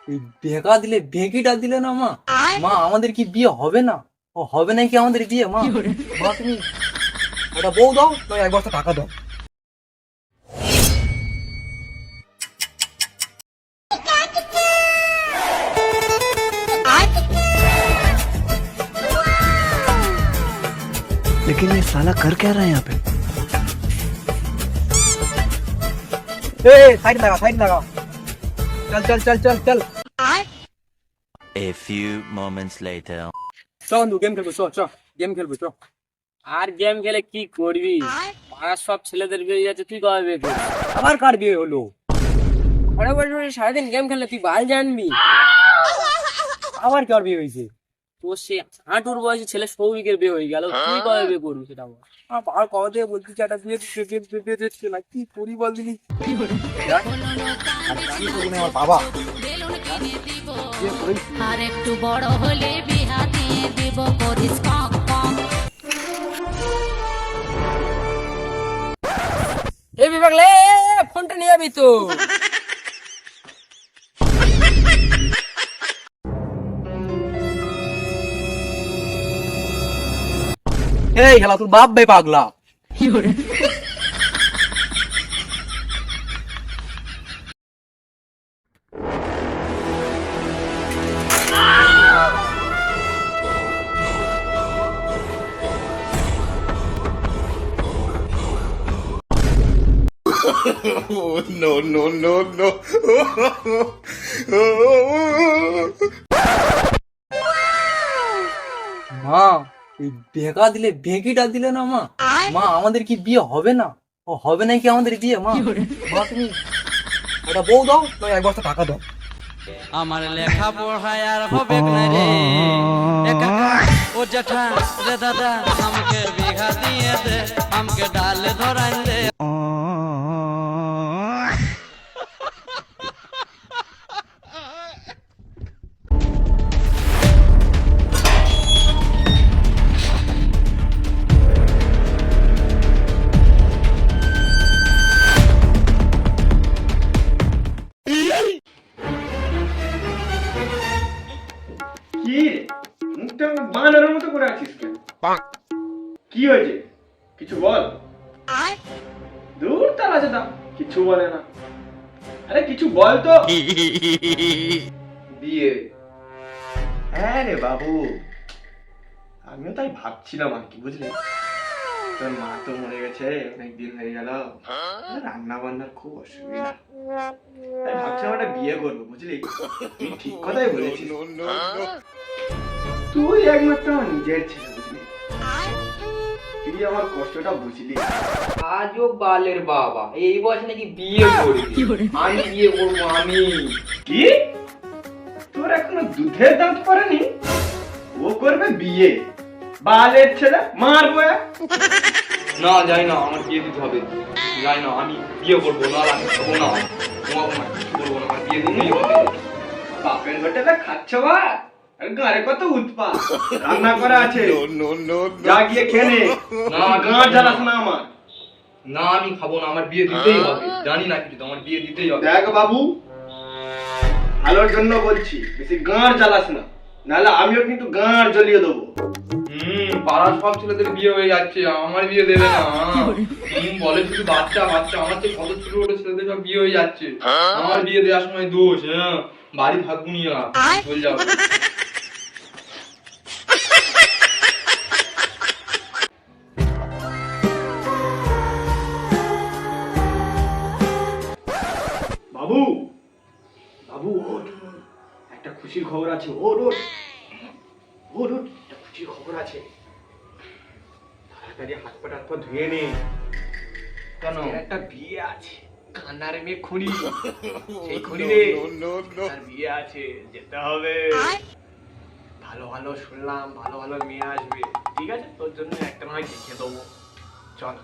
এই বেকা দিলে বেঁকিটা দিলে না মা। মা আমাদের কি বিয়ে হবে না? ও হবে নাকি আমাদের বিয়ে মা? মা তুমি একটা বউ দাও, নয় এক বস্তা টাকা দাও। लेकिन ये साला कर क्या रहा है यहाँ पे? সাইড লাগা, সাইড লাগা। চল চল চল চল চল। A few moments later. চ বন্ধু গেম খেলবো, চ চ গেম খেলবো চ। আর গেম খেলে কি করবি? পাড়ার সব ছেলেদের বিয়ে হয়ে যাচ্ছে, তুই কবে বিয়ে করবি? আবার কার বিয়ে হলো? ঘরে বসে বসে সারাদিন গেম খেললে তুই বাল জানবি? আবার কার বিয়ে হয়েছে? তোর সে হাঁটুর বয়সে ছেলে সৌভিকের বিয়ে হয়ে গেল, তুই কবে বিয়ে করবি সেটা বল। আর কবে থেকে বলছি একটা বিয়ে দিচ্ছে, বিয়ে দিচ্ছে না, কি করি বল দিনি। আমার বাবা বিয়ে করেছি। আর একটু বড় হলে বিহা দিয়ে দিব করিস কম কম। এ বিভাগ লে, ফোনটা নিয়ে যাবি তো। এই খেলা তোর বাপ ভাই পাগলা। মা এই বেকা দিলে বেঁকিটা দিলে না মা। মা আমাদের কি বিয়ে হবে না? ও হবে নাকি আমাদের বিয়ে মা? মা তুমি একটা বউ দাও, নয় এক বস্তা টাকা দাও। আমার লেখা পড়ায় আর হবে না রে এ কাকা ও জেঠা রে দাদা আমাকে বিঘা দিয়ে দে আমাকে ডালে ধরাই দে কি রে? মুখটা বানরের মতো করে আছিস কেন? কি হয়েছে? কিছু বল। দূর তার আছে দা, কিছু বলে না। আরে কিছু বল তো। বিয়ে? হ্যাঁ রে বাবু, আমিও তাই ভাবছিলাম আর কি, বুঝলি। তোর মা তো মরে গেছে অনেকদিন হয়ে গেল, রান্না বান্নার খুব অসুবিধা, তাই ভাবছিলাম একটা বিয়ে করবো, বুঝলি। তুই ঠিক কথাই বলেছিস। তুই একমাত্র আমার নিজের ছেলে, বুঝলি। তুই আমার কষ্টটা বুঝলি। আজও বালের বাবা এই বয়সে নাকি বিয়ে করবি? আমি বিয়ে করবো আমি। কি? তোর এখনো দুধের দাঁত পড়েনি, ও করবে বিয়ে? বালের ছেলে, মারবো। না যাই না, আমার বিয়ে দিতে হবে। যাই না, আমি বিয়ে করবো না, আমি খাবো না, ঘুমাবো না, কিছু করবো না, আমার বিয়ে দিতেই হবে। বাপের হোটেলে খাচ্ছ বা? আর গাড়ে কত উৎপাত, রান্না করা আছে, যা গিয়ে খেয়ে নে। না গাঁ জ্বালাস না আমার। না আমি খাবো না, আমার বিয়ে দিতেই হবে। জানি না কিছু, তো আমার বিয়ে দিতেই হবে। দেখ বাবু, ভালোর জন্য বলছি, বেশি গাঁড় জ্বালাস না, নাহলে আমিও কিন্তু গাঁড় জ্বলিয়ে দেবো। পাড়ার সব ছেলেদের বিয়ে হয়ে যাচ্ছে, আমার বিয়ে দেবে না। বলে শুধু বাচ্চা বাচ্চা, আমার চেয়ে কত ছোট ছোট ছেলেদের সব বিয়ে হয়ে যাচ্ছে। আমার বিয়ে দেওয়ার সময় দোষ। হ্যাঁ, বাড়ি থাকবো নি আর, চলে যাবো। বাবু, বাবু ওঠ, একটা খুশির খবর আছে। ওঠ ওঠ ওঠ ওঠ, একটা খুশির খবর আছে। তাড়াতাড়ি হাত পা টাত পা ধুয়ে নে। কেন? একটা বিয়ে আছে, কান্নার মেয়ে খুঁড়ি, সেই খুঁড়ি রে, তার বিয়ে আছে, যেতে হবে। ভালো ভালো শুনলাম, ভালো ভালো মেয়ে আসবে। ঠিক আছে, তোর জন্য একটা নয় দেখে দেবো। চল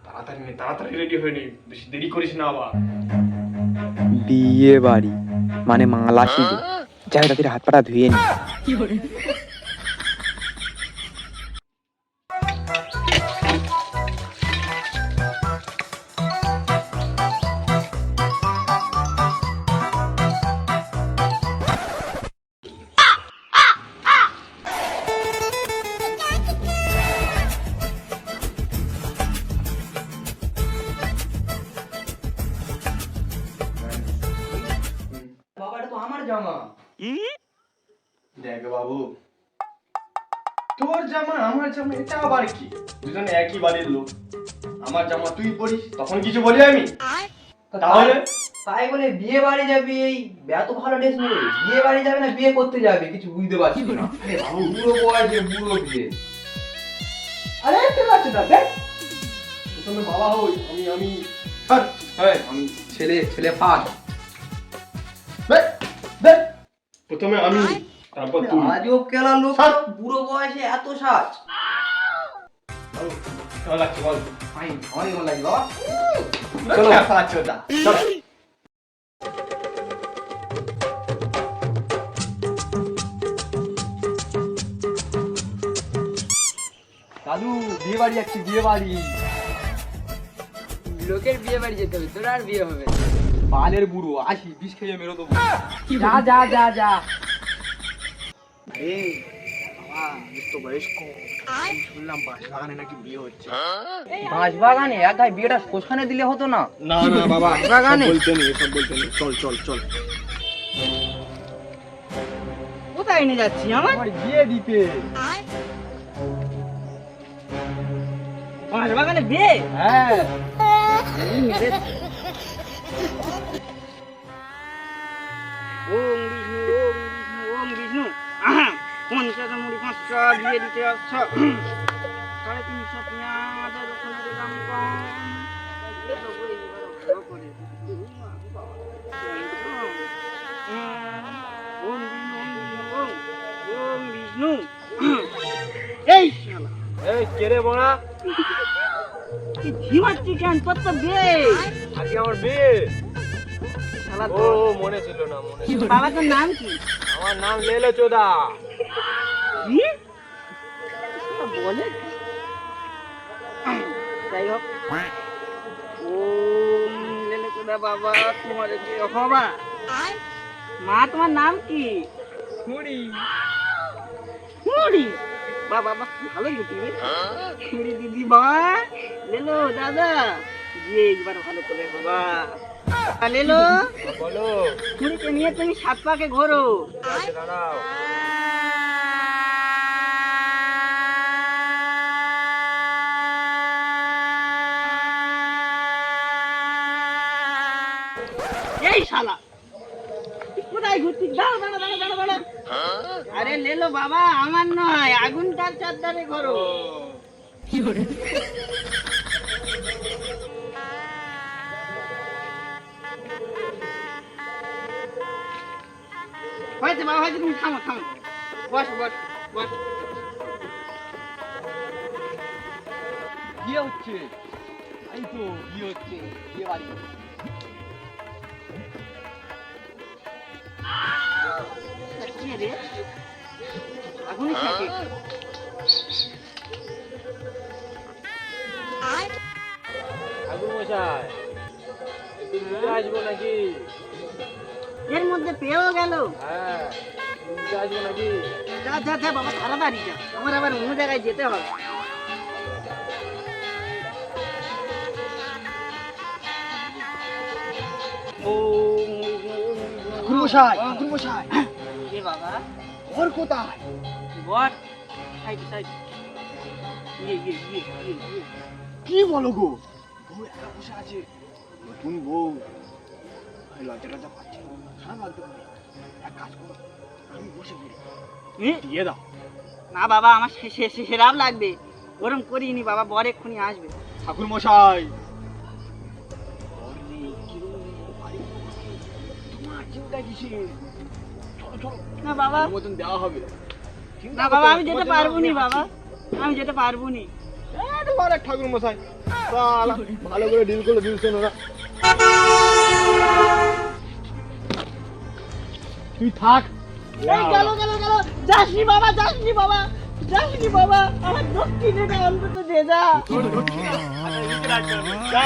তাড়াতাড়ি নে, তাড়াতাড়ি রেডি হয়ে নে, বেশি দেরি করিস না আবার। বিয়ে বাড়ি মানে মালা শিবে, যাই তাদের হাত পাটা ধুয়ে নি। জামা। দেখ বাবু, তোর জামা আমার জামা এটা আবার কি? দুজনে একই বাড়ির লোক, আমার জামা তুই পরিস, তখন কিছু বলি আমি? তাহলে তাই বলে বিয়ে বাড়ি যাবি এই এত ভালো ড্রেস পরে? বিয়ে বাড়ি যাবে না বিয়ে করতে যাবে কিছু বুঝতে পারছি না। আরে বাবু, বুড়ো বয়সে বুড়ো বিয়ে। আরে ঠিক আছে না, দেখ প্রথমে বাবা হই আমি ছাড়, হ্যাঁ, আমি ছেলে ফাঁস। দেখ দেখ প্রথমে আমি, তারপর তুই। আজব কেলা লোক, ছাড়। বুড়ো বয়সে এত সাজ। কেমন লাগছে বল? ফাইন, আমার কেমন লাগে বাবা? চলো পাঁচ ওটা চল। দাদু বিয়ে বাড়ি যাচ্ছি, বিয়ে বাড়ি। লোকের বিয়ে বাড়ি যেতে হবে, তোর আর বিয়ে হবে না। বালের বুড়ো, আসি বিষ খেয়ে মেরো দেবো। যা যা যা যা। এই বাবা, এর তো বয়স কম, শুনলাম বাঁশবাগানে নাকি বিয়ে হচ্ছে। বাঁশ বাগানে এক গায়ে বিয়েটা শ্মশানে দিলে হতো না? না না বাবা, বাগানে? বলতে নেই, এসব বলতে নেই, চল চল চল। কোথায় নিয়ে যাচ্ছি আমার বিয়ে দিতে? বাঁশ বাগানে বিয়ে? হ্যাঁ। ওম বিষ্ণু ওম বিষ্ণু পঞ্চাশ মুড়ি 500 দিয়ে দিতে আসছ 350 পেঁয়াজ রসুনের দাম কম ওম বিষ্ণু এই শালা এই কে রে বড়া? কি ঝিমাচ্ছি কেন? তোর তো বিয়ে। আজকে আমার বিয়ে। শালা ও মনে ছিল না, মনে ছিল। বাবা তোর নাম কি? আমার নাম লেলো চোদা। কি বলে? যাই হোক, ওম লেলে চোদা বাবা তোমার যে হবা। মা তোমার নাম কি? খুড়ি। খুড়ি? বাবা বাবা ভালো জুটি রে। খুড়ি দিদি বা লেলো দাদা যে একবার ভালো করে বাবা। লেলো বলো। খুড়িকে নিয়ে তুমি 7 পাকে ঘোরো। দাঁড়াও। এই শালা তুই কোথায় ঘুরছিস? দাঁড়া দাঁড়া দাঁড়া দাঁড়া দাঁড়া। আরে লেলো বাবা, আমার নয়, আগুন তার চারধারে ঘোরো। হয়েছে বাবা, হয়েছে, তুমি থামো থামো, বস বস বস। বিয়ে হচ্ছে, এই তো বিয়ে হচ্ছে, বিয়ে বাড়ি। কি রে আগুনই থাকে? ঠাকুর মশাই, একটু ঘুরে আসবো নাকি? এর মধ্যে পেয়েও গেল। হ্যাঁ, ঘুরতে আসবো নাকি? যা যা যা বাবা, তাড়াতাড়ি যা, আমার আবার অন্য জায়গায় যেতে হবে। ঠাকুর মশাই, ঠাকুর মশাই, এ বাবা, ঘর কোথায়? বট সাইড সাইড। ইয়ে কি বলো গো? বউ একা বসে আছে, নতুন বউ, লজ্জা লজ্জা পাচ্ছে, খারাপ লাগতে পারে। এক কাজ করো, আমি বসে পড়ি, দিয়ে দাও। না বাবা, আমার সেরাম লাগবে, ওরম করিনি বাবা, বর এক্ষুনি আসবে। ঠাকুর মশাই, তোমার চিন্তা কিসের? চলো চলো, না বাবা, মতন দেওয়া হবে। না বাবা, আমি যেতে পারবো নি বাবা, আমি যেতে পারবো নি। তোমার এক ঠাকুর মশাই, শালা, ভালো করে ডিল করে দিল শোনো না। তুই থাক। এই গেল গেল গেল, যাসনি বাবা, যাসনি বাবা, যাসনি বাবা, আমার দক্ষিণে অন্তত দে যা। যা।